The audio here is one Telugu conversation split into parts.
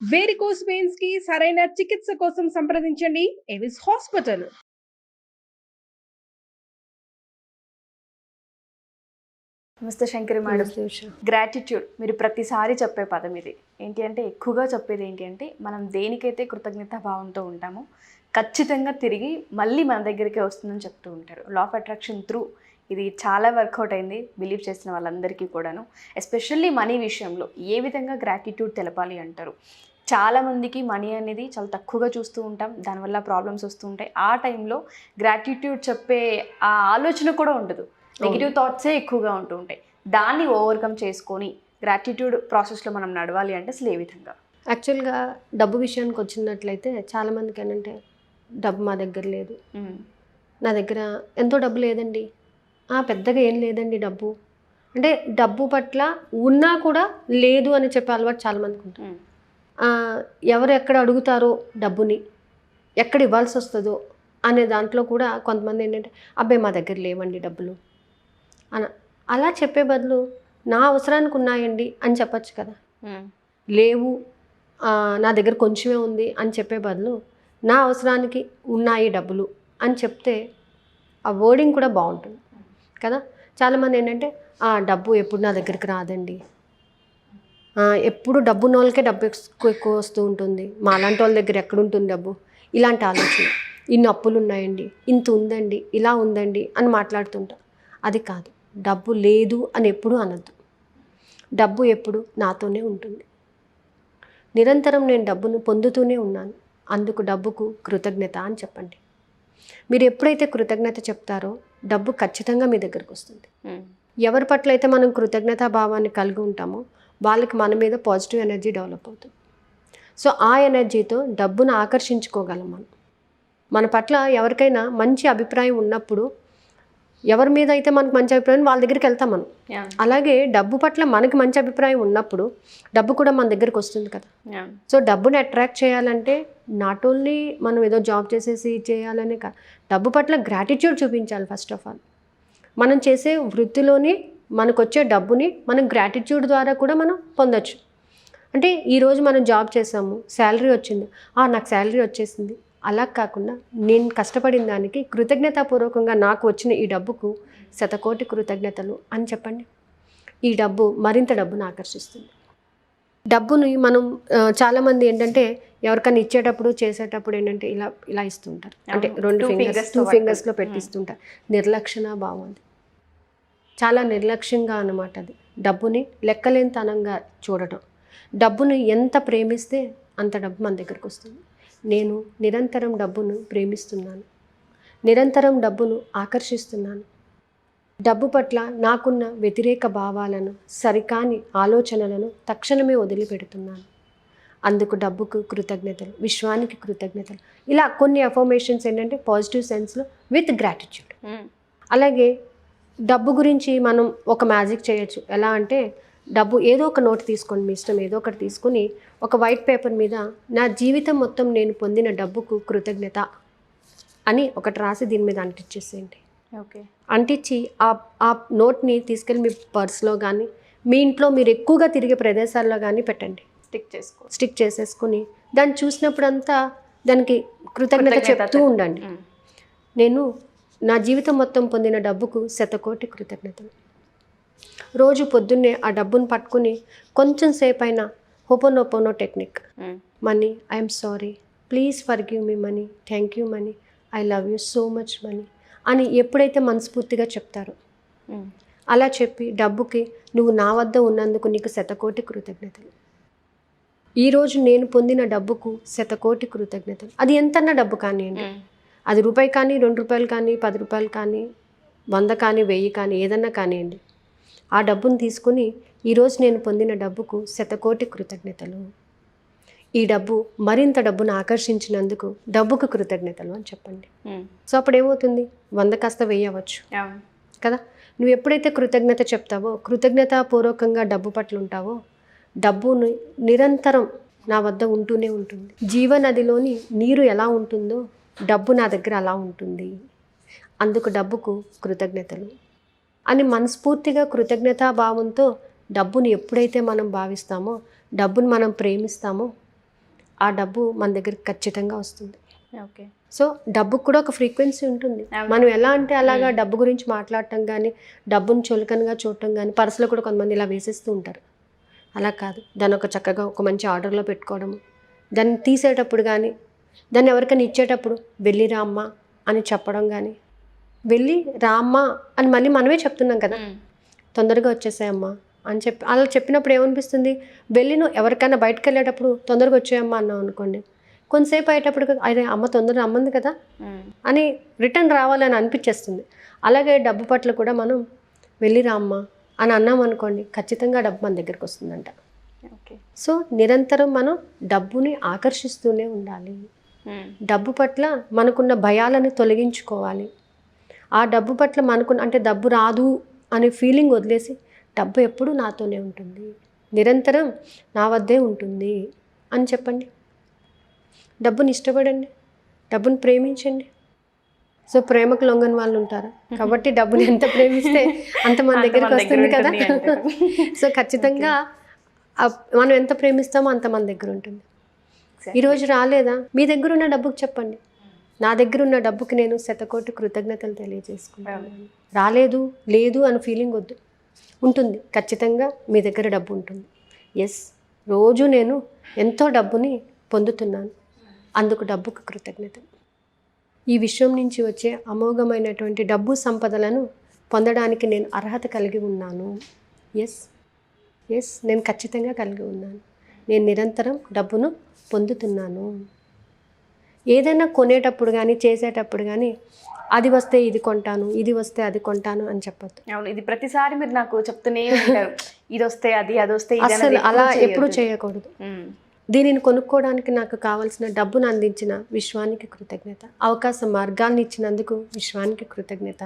వేరికోస్ వెయిన్స్ కి సరైన చికిత్స కోసం సంప్రదించండి ఎవిస్ హాస్పిటల్. నమస్తే శంకరి మేడం. నమస్తే ఉషా. గ్రాటిట్యూడ్ మీరు ప్రతిసారి చెప్పే పదం ఇది. ఏంటి అంటే ఎక్కువగా చెప్పేది ఏంటి అంటే మనం దేనికైతే కృతజ్ఞతా భావంతో ఉంటామో ఖచ్చితంగా తిరిగి మళ్ళీ మన దగ్గరికే వస్తుందని చెప్తూ ఉంటారు. లా ఆఫ్ అట్రాక్షన్ త్రూ ఇది చాలా వర్కౌట్ అయింది బిలీవ్ చేసిన వాళ్ళందరికీ కూడాను. ఎస్పెషల్లీ మనీ విషయంలో ఏ విధంగా గ్రాటిట్యూడ్ తెలపాలి అంటారు. చాలామందికి మనీ అనేది చాలా తక్కువగా చూస్తూ ఉంటాం, దానివల్ల ప్రాబ్లమ్స్ వస్తూ ఉంటాయి. ఆ టైంలో గ్రాటిట్యూడ్ చెప్పే ఆ ఆలోచన కూడా ఉండదు, నెగిటివ్ థాట్సే ఎక్కువగా ఉంటూ ఉంటాయి. దాన్ని ఓవర్కమ్ చేసుకొని గ్రాటిట్యూడ్ ప్రాసెస్లో మనం నడవాలి అంటే అసలు ఏ విధంగా? యాక్చువల్గా డబ్బు విషయానికి వచ్చినట్లయితే చాలామందికి ఏంటంటే డబ్బు మా దగ్గర లేదు, నా దగ్గర ఎంతో డబ్బు లేదండి, పెద్దగా ఏం లేదండి డబ్బు అంటే డబ్బు పట్ల ఉన్నా కూడా లేదు అని చెప్పే అలవాటు చాలామందికి ఉంటుంది. ఎవరు ఎక్కడ అడుగుతారో డబ్బుని, ఎక్కడ ఇవ్వాల్సి వస్తుందో అనే దాంట్లో కూడా కొంతమంది ఏంటంటే అబ్బాయి మా దగ్గర లేవండి డబ్బులు అలా చెప్పే బదులు నా అవసరానికి ఉన్నాయండి అని చెప్పచ్చు కదా. లేవు నా దగ్గర కొంచెమే ఉంది అని చెప్పే బదులు నా అవసరానికి ఉన్నాయి డబ్బులు అని చెప్తే ఆ వర్డింగ్ కూడా బాగుంటుంది కదా. చాలామంది ఏంటంటే డబ్బు ఎప్పుడు నా దగ్గరికి రాదండి, ఎప్పుడు డబ్బు ఉన్న వాళ్ళకే డబ్బు ఎక్కువ వస్తూ ఉంటుంది, మా అలాంటి వాళ్ళ దగ్గర ఎక్కడుంటుంది డబ్బు, ఇలాంటి ఆలోచన. ఇన్ని అప్పులు ఉన్నాయండి, ఇంత ఉందండి, ఇలా ఉందండి అని మాట్లాడుతుంటాం. అది కాదు, డబ్బు లేదు అని ఎప్పుడూ అనద్దు. డబ్బు ఎప్పుడు నాతోనే ఉంటుంది, నిరంతరం నేను డబ్బును పొందుతూనే ఉన్నాను, అందుకు డబ్బుకు కృతజ్ఞత అని చెప్పండి. మీరు ఎప్పుడైతే కృతజ్ఞత చెప్తారో డబ్బు ఖచ్చితంగా మీ దగ్గరకు వస్తుంది. ఎవరి పట్ల అయితే మనం కృతజ్ఞతా భావాన్ని కలిగి ఉంటామో వాళ్ళకి మన మీద పాజిటివ్ ఎనర్జీ డెవలప్ అవుతుంది. సో ఆ ఎనర్జీతో డబ్బును ఆకర్షించుకోగలం మనం. మన పట్ల ఎవరికైనా మంచి అభిప్రాయం ఉన్నప్పుడు, ఎవరి మీద అయితే మనకు మంచి అభిప్రాయం వాళ్ళ దగ్గరికి వెళ్తాం మనం. అలాగే డబ్బు పట్ల మనకి మంచి అభిప్రాయం ఉన్నప్పుడు డబ్బు కూడా మన దగ్గరికి వస్తుంది కదా. సో డబ్బుని అట్రాక్ట్ చేయాలంటే నాట్ ఓన్లీ మనం ఏదో జాబ్ చేసేసి చేయాలనే కాదు, డబ్బు పట్ల గ్రాటిట్యూడ్ చూపించాలి. ఫస్ట్ ఆఫ్ ఆల్ మనం చేసే వృత్తిలోని మనకు వచ్చే డబ్బుని మనం గ్రాటిట్యూడ్ ద్వారా కూడా మనం పొందొచ్చు. అంటే ఈరోజు మనం జాబ్ చేసాము, శాలరీ వచ్చింది, నాకు శాలరీ వచ్చేసింది, అలా కాకుండా నేను కష్టపడిన దానికి కృతజ్ఞతాపూర్వకంగా నాకు వచ్చిన ఈ డబ్బుకు శతకోటి కృతజ్ఞతలు అని చెప్పండి. ఈ డబ్బు మరింత డబ్బును ఆకర్షిస్తుంది. డబ్బుని మనం చాలామంది ఏంటంటే ఎవరికైనా ఇచ్చేటప్పుడు చేసేటప్పుడు ఏంటంటే ఇలా ఇలా ఇస్తుంటారు, అంటే టూ ఫింగర్స్లో పెట్టిస్తుంటారు. నిర్లక్షణ భావం, చాలా నిర్లక్ష్యంగా అన్నమాట. అది డబ్బుని లెక్కలేనితనంగా చూడటం. డబ్బుని ఎంత ప్రేమిస్తే అంత డబ్బు మన దగ్గరకు వస్తుంది. నేను నిరంతరం డబ్బును ప్రేమిస్తున్నాను, నిరంతరం డబ్బును ఆకర్షిస్తున్నాను. డబ్బు పట్ల నాకున్న వ్యతిరేక భావాలను, సరికాని ఆలోచనలను తక్షణమే వదిలిపెడుతున్నాను. అందుకు డబ్బుకు కృతజ్ఞతలు, విశ్వానికి కృతజ్ఞతలు. ఇలా కొన్ని అఫర్మేషన్స్ ఏంటంటే పాజిటివ్ సెన్స్లో విత్ గ్రాటిట్యూడ్. అలాగే డబ్బు గురించి మనం ఒక మ్యాజిక్ చేయొచ్చు. ఎలా అంటే డబ్బు ఏదో ఒక నోట్ తీసుకోండి, మీ ఇష్టం, ఏదో ఒకటి తీసుకుని ఒక వైట్ పేపర్ మీద నా జీవితం మొత్తం నేను పొందిన డబ్బుకు కృతజ్ఞత అని ఒకటి రాసి దీని మీద అంటించేసేయండి. ఓకే, అంటించి ఆ నోట్ని తీసుకెళ్ళి మీ పర్స్లో కానీ మీ ఇంట్లో మీరు ఎక్కువగా తిరిగే ప్రదేశాల్లో కానీ పెట్టండి. స్టిక్ చేసేసుకుని దాన్ని చూసినప్పుడంతా దానికి కృతజ్ఞత చెప్తూ ఉండండి. నేను నా జీవితం మొత్తం పొందిన డబ్బుకు శతకోటి కృతజ్ఞతలు. రోజు పొద్దున్నే ఆ డబ్బును పట్టుకుని కొంచెం సేపు అయినా Ho'oponopono technique, money, I'm sorry, please forgive me money, thank you money, I love you so much money అని ఎప్పుడైతే మనస్ఫూర్తిగా చెప్తారో అలా చెప్పి డబ్బుకి నువ్వు నా వద్ద ఉన్నందుకు నీకు శతకోటి కృతజ్ఞతలు, ఈరోజు నేను పొందిన డబ్బుకు శతకోటి కృతజ్ఞతలు. అది ఎంతన్నా డబ్బు కానివ్వండి, అది రూపాయి కానీ, 2 రూపాయలు కానీ, 10 రూపాయలు కానీ, 100 కానీ, 1000 కానీ, ఏదన్నా కానివ్వండి, ఆ డబ్బును తీసుకుని ఈరోజు నేను పొందిన డబ్బుకు శతకోటి కృతజ్ఞతలు, ఈ డబ్బు మరింత డబ్బును ఆకర్షించినందుకు డబ్బుకు కృతజ్ఞతలు అని చెప్పండి. సో అప్పుడు ఏమవుతుంది, 100 కాస్త 1000 అవ్వచ్చు కదా. నువ్వు ఎప్పుడైతే కృతజ్ఞత చెప్తావో, కృతజ్ఞతాపూర్వకంగా డబ్బు పట్ల ఉంటావో, డబ్బును నిరంతరం నా వద్ద ఉంటూనే ఉంటుంది. జీవనదిలోని నీరు ఎలా ఉంటుందో డబ్బు నా దగ్గర అలా ఉంటుంది, అందుకు డబ్బుకు కృతజ్ఞతలు అని మనస్ఫూర్తిగా కృతజ్ఞతాభావంతో డబ్బుని ఎప్పుడైతే మనం భావిస్తామో, డబ్బుని మనం ప్రేమిస్తామో ఆ డబ్బు మన దగ్గరికి ఖచ్చితంగా వస్తుంది. ఓకే. సో డబ్బుకు కూడా ఒక ఫ్రీక్వెన్సీ ఉంటుంది. అవును. మనం ఎలా అంటే అలాగా డబ్బు గురించి మాట్లాడటం కానీ, డబ్బును చులకనగా చూడటం కానీ, పర్సులో కూడా కొంతమంది ఇలా వేసేస్తూ ఉంటారు. అలా కాదు, దాన్ని ఒక చక్కగా ఒక మంచి ఆర్డర్లో పెట్టుకోవడము, దాన్ని తీసేటప్పుడు కానీ, దాన్ని ఎవరికైనా ఇచ్చేటప్పుడు వెళ్ళి రామ్మా అని చెప్పడం కానీ, వెళ్ళి రామ్మా అని మళ్ళీ మనమే చెప్తున్నాం కదా, తొందరగా వచ్చేసాయమ్మా అని చెప్పి అలా చెప్పినప్పుడు ఏమనిపిస్తుంది, వెళ్ళి నువ్వు ఎవరికైనా బయటకు వెళ్ళేటప్పుడు తొందరగా వచ్చేయమ్మా అన్నావు అనుకోండి, కొంతసేపు అయ్యేటప్పుడు అదే అమ్మ తొందరగా అమ్మంది కదా అని రిటర్న్ రావాలని అనిపించేస్తుంది. అలాగే డబ్బు పట్ల కూడా మనం వెళ్ళి రామ్మా అని అన్నాం అనుకోండి, ఖచ్చితంగా డబ్బు మన దగ్గరికి వస్తుందంట. ఓకే. సో నిరంతరం మనం డబ్బుని ఆకర్షిస్తూనే ఉండాలి. డబ్బు పట్ల మనకున్న భయాలను తొలగించుకోవాలి. ఆ డబ్బు పట్ల మనకున్న అంటే డబ్బు రాదు అనే ఫీలింగ్ వదిలేసి, డబ్బు ఎప్పుడూ నాతోనే ఉంటుంది, నిరంతరం నా వద్దే ఉంటుంది అని చెప్పండి. డబ్బుని ఇష్టపడండి, డబ్బుని ప్రేమించండి. సో ప్రేమకు లొంగని వాళ్ళు ఉంటారు కాబట్టి డబ్బుని ఎంత ప్రేమిస్తే అంత మన దగ్గరికి వస్తుంది కదా. సో ఖచ్చితంగా మనం ఎంత ప్రేమిస్తామో అంత మన దగ్గర ఉంటుంది. ఈరోజు రాలేదా, మీ దగ్గర ఉన్న డబ్బుకి చెప్పండి, నా దగ్గర ఉన్న డబ్బుకి నేను శతకోటి కృతజ్ఞతలు తెలియజేసుకుంటాను. రాలేదు లేదు అని ఫీలింగ్ వద్దు, ఉంటుంది, ఖచ్చితంగా మీ దగ్గర డబ్బు ఉంటుంది. ఎస్, రోజు నేను ఎంతో డబ్బుని పొందుతున్నాను, అందుకు డబ్బుకు కృతజ్ఞత. ఈ విశ్వం నుంచి వచ్చే అమోఘమైనటువంటి డబ్బు సంపదలను పొందడానికి నేను అర్హత కలిగి ఉన్నాను. ఎస్ నేను ఖచ్చితంగా కలిగి ఉన్నాను. నేను నిరంతరం డబ్బును పొందుతున్నాను. ఏదైనా కొనేటప్పుడు కానీ చేసేటప్పుడు కానీ అది వస్తే ఇది కొంటాను, ఇది వస్తే అది కొంటాను అని చెప్పొద్దు. అవును, ఇది ప్రతిసారి మీరు నాకు చెప్తూనే ఉంటారు, ఇది వస్తే అది, అది వస్తే ఇది అసలు అలా ఎప్పుడు చేయకూడదు. దీనిని కొనుక్కోవడానికి నాకు కావాల్సిన డబ్బును అందించిన విశ్వానికి కృతజ్ఞత, అవకాశ మార్గాల్ని ఇచ్చినందుకు విశ్వానికి కృతజ్ఞత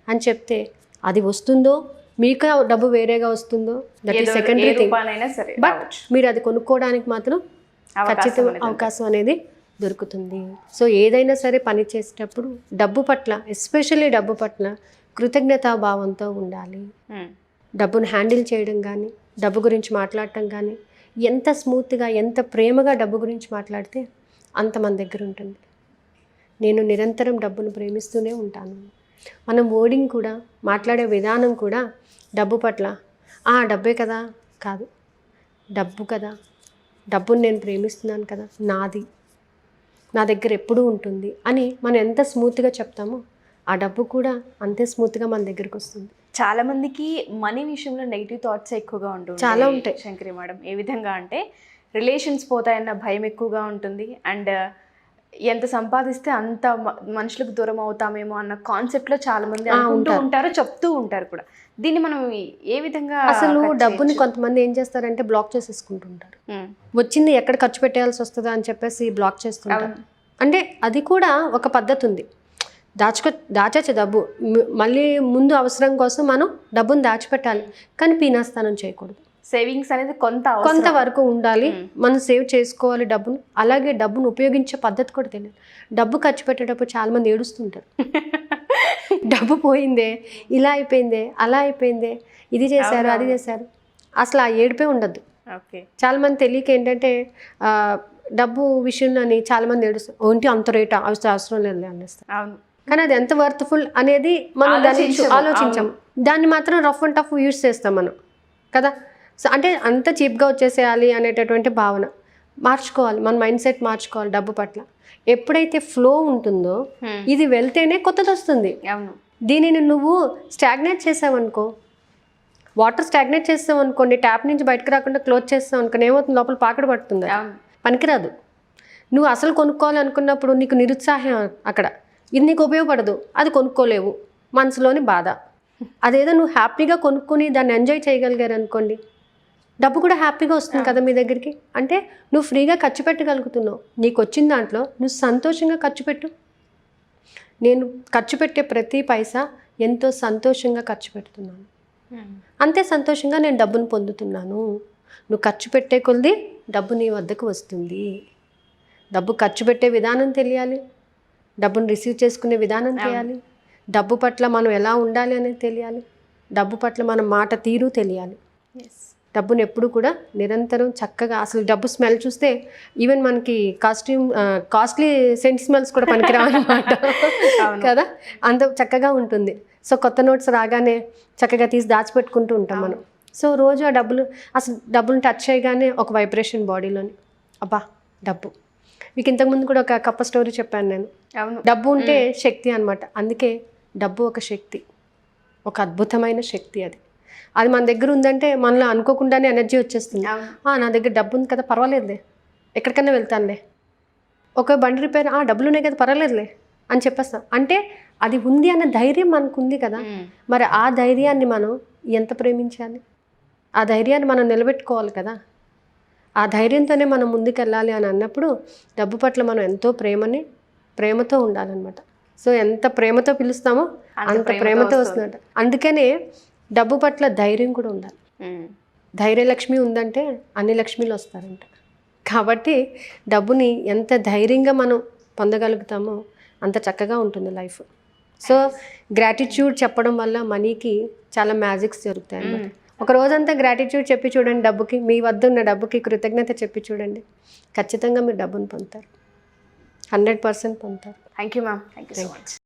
అని చెప్తే అది వస్తుందో, మీకు డబ్బు వేరేగా వస్తుందో that is secondary thing, but మీరు అది కొనుక్కోవడానికి మాత్రం ఖచ్చితంగా అవకాశం అనేది దొరుకుతుంది. సో ఏదైనా సరే పని చేసేటప్పుడు డబ్బు పట్ల, ఎస్పెషల్లీ డబ్బు పట్ల కృతజ్ఞతాభావంతో ఉండాలి. డబ్బును హ్యాండిల్ చేయడం కానీ, డబ్బు గురించి మాట్లాడటం కానీ, ఎంత స్మూత్గా ఎంత ప్రేమగా డబ్బు గురించి మాట్లాడితే అంత మన దగ్గర ఉంటుంది. నేను నిరంతరం డబ్బును ప్రేమిస్తూనే ఉంటాను. మనం వర్డింగ్ కూడా, మాట్లాడే విధానం కూడా డబ్బు పట్ల డబ్బే కదా కాదు, డబ్బు కదా, డబ్బుని నేను ప్రేమిస్తున్నాను కదా, నాది, నా దగ్గర ఎప్పుడూ ఉంటుంది అని మనం ఎంత స్మూత్గా చెప్తామో ఆ డబ్బు కూడా అంతే స్మూత్గా మన దగ్గరికి వస్తుంది. చాలా మందికి మనీ విషయంలో నెగిటివ్ థాట్స్ ఎక్కువగా ఉంటుంది, చాలా ఉంటాయి శంకరి మేడం. ఏ విధంగా అంటే రిలేషన్స్ పోతాయన్న భయం ఎక్కువగా ఉంటుంది, అండ్ ఎంత సంపాదిస్తే అంత మనుషులకు దూరం అవుతామేమో అన్న కాన్సెప్ట్లో చాలా మంది అనుకుంటూ ఉంటారు, చెప్తూ ఉంటారు కూడా. దీన్ని మనం ఏ విధంగా, అసలు డబ్బుని కొంతమంది ఏం చేస్తారంటే బ్లాక్ చేసేసుకుంటుంటారు. వచ్చింది ఎక్కడ ఖర్చు పెట్టాల్సి వస్తుందా అని చెప్పేసి బ్లాక్ చేస్తుంటారు. అంటే అది కూడా ఒక పద్ధతి ఉంది. దాచచ్చు డబ్బు, మళ్ళీ ముందు అవసరం కోసం మనం డబ్బును దాచిపెట్టాలి, కానీ పీనాస్థానం చేయకూడదు. సేవింగ్స్ అనేది కొంతవరకు ఉండాలి, మనం సేవ్ చేసుకోవాలి డబ్బును. అలాగే డబ్బును ఉపయోగించే పద్ధతి కూడా తెలియదు. డబ్బు ఖర్చు పెట్టేటప్పుడు చాలామంది ఏడుస్తుంటారు, డబ్బు పోయిందే, ఇలా అయిపోయిందే, అలా అయిపోయిందే, ఇది చేశారు, అది చేశారు. అసలు ఆ ఏడుపే ఉండద్దు. చాలామంది తెలియక ఏంటంటే డబ్బు విషయంలోని చాలామంది ఏడుస్తారు, ఒంటి అంత రేట్ అవసరం లేదు అనేస్తారు. కానీ అది ఎంత వర్త్ఫుల్ అనేది మనం దాన్ని ఆలోచించాము. దాన్ని మాత్రం రఫ్ అండ్ టఫ్ యూజ్ చేస్తాం మనం కదా. సో అంటే అంత చీప్గా వచ్చేసేయాలి అనేటటువంటి భావన మార్చుకోవాలి, మన మైండ్ సెట్ మార్చుకోవాలి డబ్బు పట్ల. ఎప్పుడైతే ఫ్లో ఉంటుందో ఇది వెళ్తేనే కొత్తది వస్తుంది. దీనిని నువ్వు స్టాగ్నేట్ చేసావనుకో, వాటర్ స్టాగ్నేట్ చేస్తావు అనుకోండి, ట్యాప్ నుంచి బయటకు రాకుండా క్లోజ్ చేస్తావు అనుకోండి, ఏమవుతుంది, లోపల పాకడ పడుతుంది, పనికిరాదు. నువ్వు అసలు కొనుక్కోవాలి అనుకున్నప్పుడు నీకు నిరుత్సాహం, అక్కడ ఇది నీకు ఉపయోగపడదు, అది కొనుక్కోలేవు, మనసులోని బాధ. అదేదో నువ్వు హ్యాపీగా కొనుక్కొని దాన్ని ఎంజాయ్ చేయగలిగారు అనుకోండి, డబ్బు కూడా హ్యాపీగా వస్తుంది కదా మీ దగ్గరికి. అంటే నువ్వు ఫ్రీగా ఖర్చు పెట్టగలుగుతున్నావు, నీకు వచ్చిన దాంట్లో నువ్వు సంతోషంగా ఖర్చు పెట్టు. నేను ఖర్చు పెట్టే ప్రతి పైసా ఎంతో సంతోషంగా ఖర్చు పెడుతున్నాను, అంతే సంతోషంగా నేను డబ్బును పొందుతున్నాను. నువ్వు ఖర్చు పెట్టే కొలది డబ్బు నీ వద్దకు వస్తుంది. డబ్బు ఖర్చు పెట్టే విధానం తెలియాలి, డబ్బును రిసీవ్ చేసుకునే విధానం తెలియాలి, డబ్బు పట్ల మనం ఎలా ఉండాలి అనేది తెలియాలి, డబ్బు పట్ల మన మాట తీరు తెలియాలి. డబ్బుని ఎప్పుడు కూడా నిరంతరం చక్కగా, అసలు డబ్బు స్మెల్ చూస్తే ఈవెన్ మనకి కాస్ట్లీ సెంట్ స్మెల్స్ కూడా పనికిరావన్నమాట కదా, అంత చక్కగా ఉంటుంది. సో కొత్త నోట్స్ రాగానే చక్కగా తీసి దాచిపెట్టుకుంటూ ఉంటాం మనం. సో రోజు ఆ డబ్బులు టచ్ చేయగానే ఒక వైబ్రేషన్ బాడీలోని, అబ్బా డబ్బు. మీకు ఇంతకుముందు కూడా ఒక కప్ప స్టోరీ చెప్పాను నేను. డబ్బు ఉంటే శక్తి అనమాట. అందుకే డబ్బు ఒక శక్తి, ఒక అద్భుతమైన శక్తి. అది మన దగ్గర ఉందంటే మనలో అనుకోకుండానే ఎనర్జీ వచ్చేస్తుంది. నా దగ్గర డబ్బు ఉంది కదా, పర్వాలేదులే, ఎక్కడికైనా వెళ్తానులే. ఒక బండి రిపేర్, డబ్బులు ఉన్నాయి కదా, పర్వాలేదులే అని చెప్పేస్తాం. అంటే అది ఉంది అన్న ధైర్యం మనకు ఉంది కదా. మరి ఆ ధైర్యాన్ని మనం ఎంత ప్రేమించాలి, ఆ ధైర్యాన్ని మనం నిలబెట్టుకోవాలి కదా. ఆ ధైర్యంతోనే మనం ముందుకెళ్ళాలి అని అన్నప్పుడు డబ్బు పట్ల మనం ఎంతో ప్రేమతో ఉండాలన్నమాట. సో ఎంత ప్రేమతో పిలుస్తామో అంత ప్రేమతో వస్తుందట. అందుకనే డబ్బు పట్ల ధైర్యం కూడా ఉండాలి. ధైర్యలక్ష్మి ఉందంటే అన్ని లక్ష్మీలు వస్తారంట. కాబట్టి డబ్బుని ఎంత ధైర్యంగా మనం పొందగలుగుతామో అంత చక్కగా ఉంటుంది లైఫ్. సో గ్రాటిట్యూడ్ చెప్పడం వల్ల మనీకి చాలా మ్యాజిక్స్ జరుగుతాయి అన్నమాట. ఒక రోజంతా గ్రాటిట్యూడ్ చెప్పి చూడండి డబ్బుకి, మీ వద్ద ఉన్న డబ్బుకి కృతజ్ఞత చెప్పి చూడండి, ఖచ్చితంగా మీరు డబ్బును పొందుతారు, 100% పొందుతారు. Thank you ma'am, thank you so much.